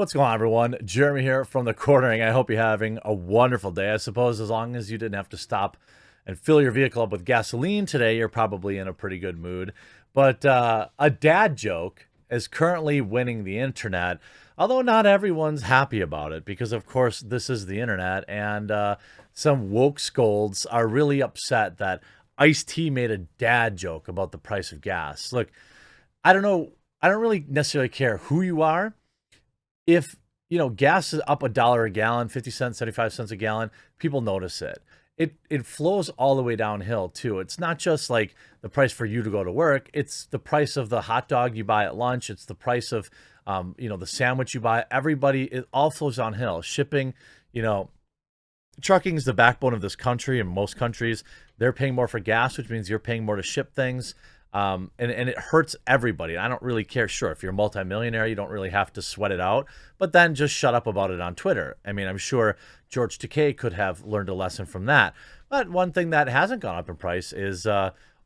What's going on, everyone? Jeremy here from the Quartering. I hope you're having a wonderful day. I suppose as long as you didn't have to stop and fill your vehicle up with gasoline today, you're probably in a pretty good mood. But a dad joke is currently winning the internet, although not everyone's happy about it because, of course, this is the internet, and some woke scolds are really upset that Ice-T made a dad joke about the price of gas. Look, I don't know. I don't really necessarily care who you are. If, gas is up $1 a gallon, 50 cents, 75 cents a gallon, people notice it. It flows all the way downhill too. It's not just like the price for you to go to work. It's the price of the hot dog you buy at lunch. It's the price of, the sandwich you buy. Everybody, it all flows downhill. Shipping, trucking is the backbone of this country. In most countries, they're paying more for gas, which means you're paying more to ship things. And it hurts everybody. I don't really care. Sure, if you're a multimillionaire, you don't really have to sweat it out, but then just shut up about it on Twitter. I mean, I'm sure George Takei could have learned a lesson from that. But one thing that hasn't gone up in price is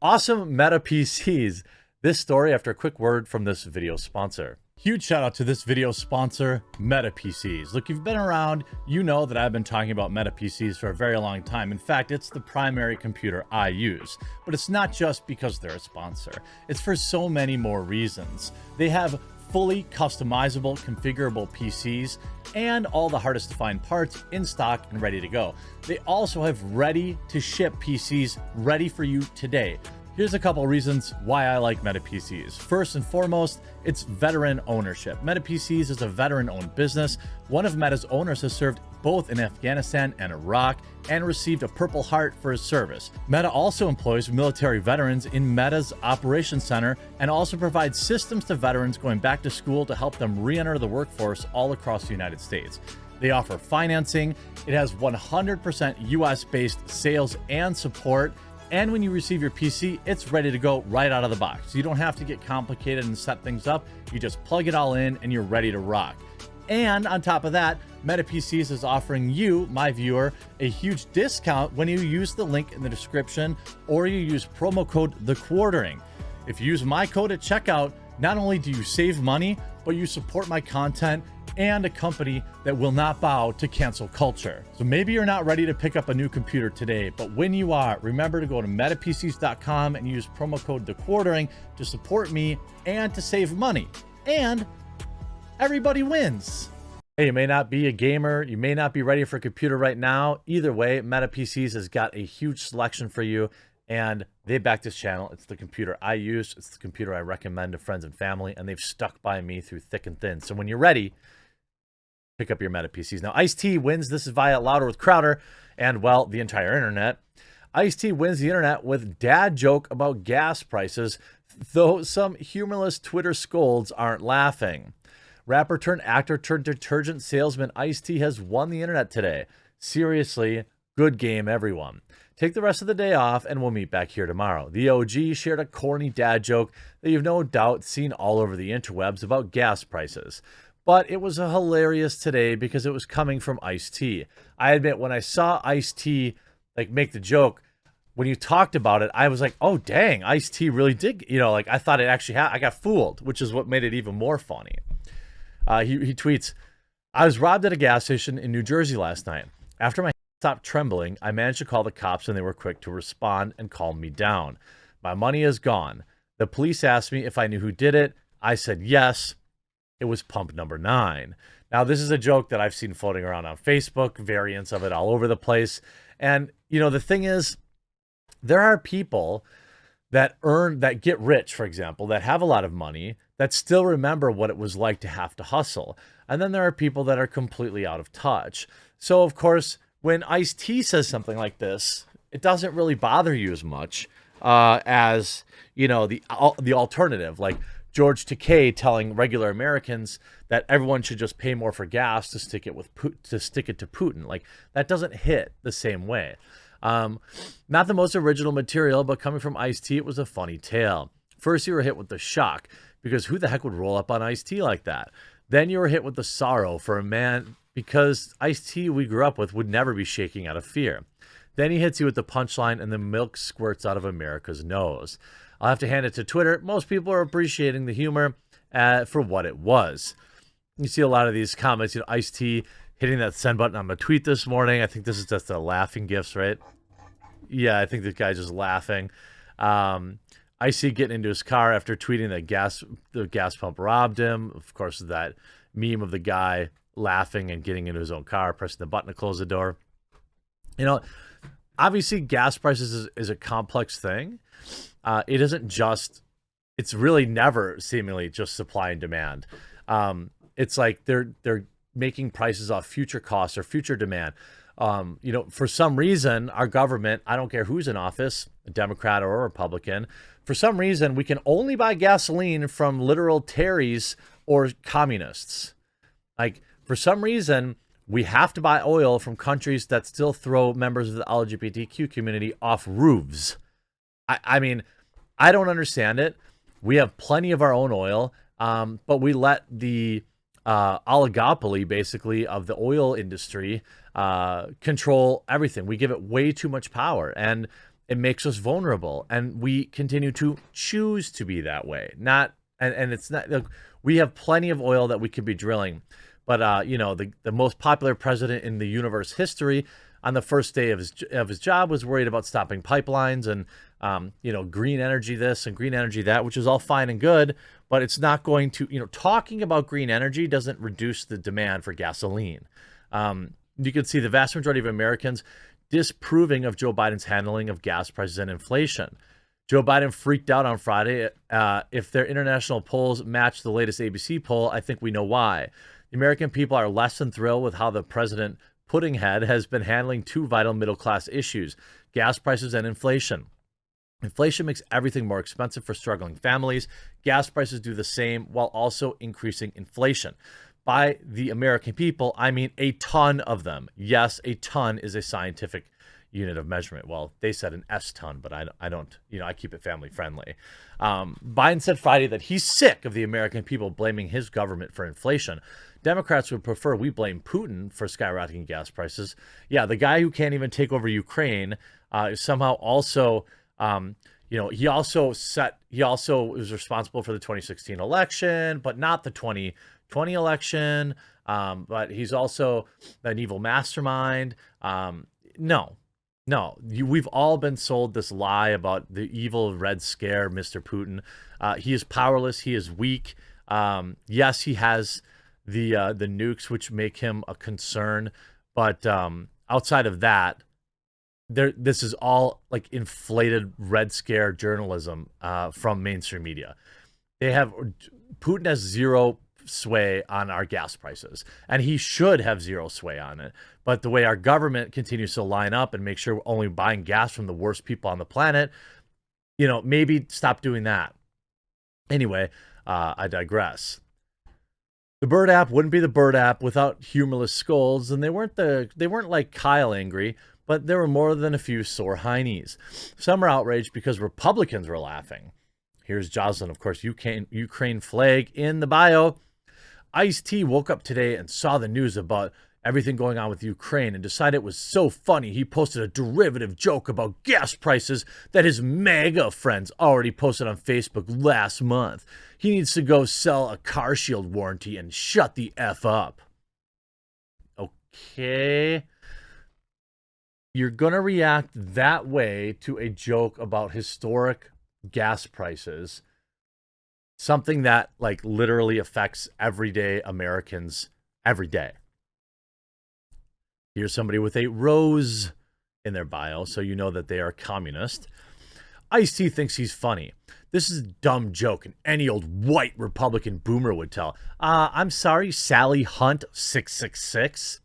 awesome Meta PCs. This story after a quick word from this video sponsor. Huge shout out to this video sponsor, Meta PCs. Look, you've been around, you know that I've been talking about Meta PCs for a very long time. In fact, it's the primary computer I use. But it's not just because they're a sponsor. It's for so many more reasons. They have fully customizable, configurable PCs and all the hardest to find parts in stock and ready to go. They also have ready to ship PCs ready for you today. Here's a couple reasons why I like Meta PCs. First and foremost, it's veteran ownership. Meta PCs is a veteran-owned business. One of Meta's owners has served both in Afghanistan and Iraq and received a Purple Heart for his service. Meta also employs military veterans in Meta's operations center and also provides systems to veterans going back to school to help them re-enter the workforce all across the United States. They offer financing. It has 100% US-based sales and support. And when you receive your PC, it's ready to go right out of the box. You don't have to get complicated and set things up. You just plug it all in and you're ready to rock. And on top of that, Meta PCs is offering you, my viewer, a huge discount when you use the link in the description or you use promo code TheQuartering. If you use my code at checkout, not only do you save money, but you support my content and a company that will not bow to cancel culture. So maybe you're not ready to pick up a new computer today, but when you are, remember to go to metapcs.com and use promo code TheQuartering to support me and to save money. And everybody wins. Hey, you may not be a gamer, you may not be ready for a computer right now. Either way, Meta PCs has got a huge selection for you, and they back this channel. It's the computer I use, it's the computer I recommend to friends and family, and they've stuck by me through thick and thin. So when you're ready, pick up your Meta PCs. Now, Ice-T wins. This is via Louder with Crowder and, well, the entire internet. Ice-T wins the internet with dad joke about gas prices, though some humorless Twitter scolds aren't laughing. Rapper turned actor turned detergent salesman Ice-T has won the internet today. Seriously, good game, everyone. Take the rest of the day off and we'll meet back here tomorrow. The OG shared a corny dad joke that you've no doubt seen all over the interwebs about gas prices. But it was hilarious today because it was coming from Ice-T. I admit, when I saw Ice-T make the joke, when you talked about it, I was like, oh, dang, Ice-T really did. I thought it actually I got fooled, which is what made it even more funny. He tweets, I was robbed at a gas station in New Jersey last night. After my stopped trembling, I managed to call the cops and they were quick to respond and calm me down. My money is gone. The police asked me if I knew who did it. I said yes. It was pump number 9. Now, this is a joke that I've seen floating around on Facebook, variants of it all over the place. And, the thing is, there are people that get rich, for example, that have a lot of money, that still remember what it was like to have to hustle. And then there are people that are completely out of touch. So, of course, when Ice-T says something like this, it doesn't really bother you as much as, the alternative, like George Takei telling regular Americans that everyone should just pay more for gas to stick it to Putin. Like, that doesn't hit the same way. Not the most original material, but coming from Ice-T, it was a funny tale. First, you were hit with the shock, because who the heck would roll up on Ice-T like that? Then you were hit with the sorrow for a man, because Ice-T we grew up with would never be shaking out of fear. Then he hits you with the punchline, and the milk squirts out of America's nose. I'll have to hand it to Twitter. Most people are appreciating the humor for what it was. you see a lot of these comments, Ice-T hitting that send button on my tweet this morning. I think this is just the laughing gifs, right? Yeah, I think this guy's just laughing. Ice-T getting into his car after tweeting that the gas pump robbed him. Of course, that meme of the guy laughing and getting into his own car, pressing the button to close the door. Obviously, gas prices is a complex thing. It isn't just, it's really never seemingly just supply and demand. It's like they're making prices off future costs or future demand. For some reason, our government, I don't care who's in office, a Democrat or a Republican, for some reason, we can only buy gasoline from literal Terrys or communists. Like, for some reason, we have to buy oil from countries that still throw members of the LGBTQ community off roofs. I mean, I don't understand it. We have plenty of our own oil, but we let the oligopoly, basically, of the oil industry control everything. We give it way too much power, and it makes us vulnerable. And we continue to choose to be that way. And it's not. Look, we have plenty of oil that we could be drilling. But, the most popular president in the universe history on the first day of his job was worried about stopping pipelines and, green energy this and green energy that, which is all fine and good. But it's not going to, talking about green energy doesn't reduce the demand for gasoline. You can see the vast majority of Americans disapproving of Joe Biden's handling of gas prices and inflation. Joe Biden freaked out on Friday. If their international polls match the latest ABC poll, I think we know why. The American people are less than thrilled with how the president Puddinghead has been handling two vital middle-class issues, gas prices and inflation. Inflation makes everything more expensive for struggling families. Gas prices do the same while also increasing inflation. By the American people, I mean a ton of them. Yes, a ton is a scientific unit of measurement. Well, they said an S-ton, but I don't, I keep it family friendly. Biden said Friday that he's sick of the American people blaming his government for inflation. Democrats would prefer we blame Putin for skyrocketing gas prices. Yeah, the guy who can't even take over Ukraine somehow also, he also was responsible for the 2016 election, but not the 2020 election. But he's also an evil mastermind. No, we've all been sold this lie about the evil Red Scare, Mr. Putin. He is powerless. He is weak. Yes, he has the nukes, which make him a concern. But outside of that, this is all like inflated Red Scare journalism from mainstream media. Putin has zero sway on our gas prices, and he should have zero sway on it. But the way our government continues to line up and make sure we're only buying gas from the worst people on the planet, maybe stop doing that. Anyway, I digress. The Bird app wouldn't be the Bird app without humorless scolds, and they weren't like Kyle angry, but there were more than a few sore heinies. Some were outraged because Republicans were laughing. Here's Jocelyn, of course, Ukraine flag in the bio. Ice-T woke up today and saw the news about everything going on with Ukraine and decided it was so funny he posted a derivative joke about gas prices that his MAGA friends already posted on Facebook last month. He needs to go sell a car shield warranty and shut the F up. Okay. You're going to react that way to a joke about historic gas prices, something that like literally affects everyday Americans every day. Here's somebody with a rose in their bio, so you know that they are communist. Ice-T thinks he's funny. This is a dumb joke, and any old white Republican boomer would tell. I'm sorry, Sally Hunt 666.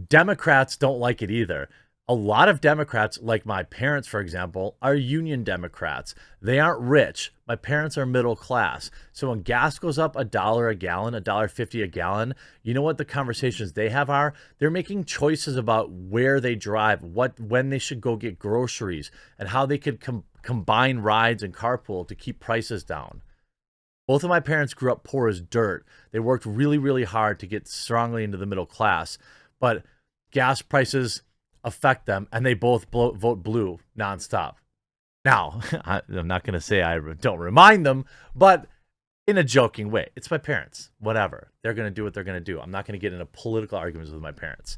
Democrats don't like it either. A lot of Democrats, like my parents, for example, are union Democrats. They aren't rich. My parents are middle class. So when gas goes up $1 a gallon, $1.50 a gallon, you know what the conversations they have are? They're making choices about where they drive, when they should go get groceries, and how they could combine rides and carpool to keep prices down. Both of my parents grew up poor as dirt. They worked really, really hard to get strongly into the middle class, but gas prices affect them, and they both vote blue nonstop. Now, I'm not going to say I don't remind them, but in a joking way. It's my parents. Whatever. They're going to do what they're going to do. I'm not going to get into political arguments with my parents.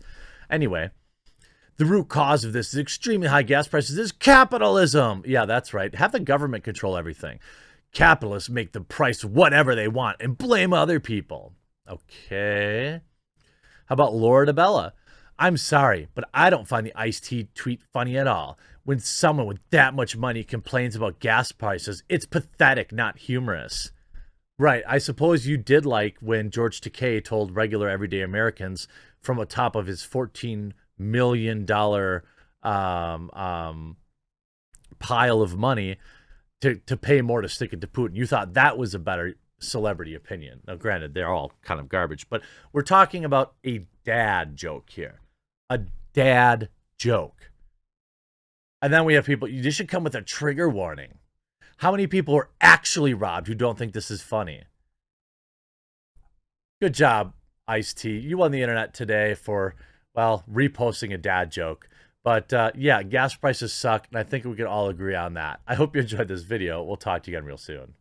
Anyway, the root cause of this is extremely high gas prices is capitalism. Yeah, that's right. Have the government control everything. Capitalists make the price whatever they want and blame other people. Okay. How about Laura DeBella? I'm sorry, but I don't find the Ice-T tweet funny at all. When someone with that much money complains about gas prices, it's pathetic, not humorous. Right. I suppose you did like when George Takei told regular everyday Americans from atop of his $14 million pile of money to pay more to stick it to Putin. You thought that was a better celebrity opinion. Now, granted, they're all kind of garbage, but we're talking about a dad joke here. A dad joke. And then we have people, you should come with a trigger warning. How many people are actually robbed who don't think this is funny? Good job, Ice-T. You won the internet today for, well, reposting a dad joke. But yeah, gas prices suck, and I think we can all agree on that. I hope you enjoyed this video. We'll talk to you again real soon.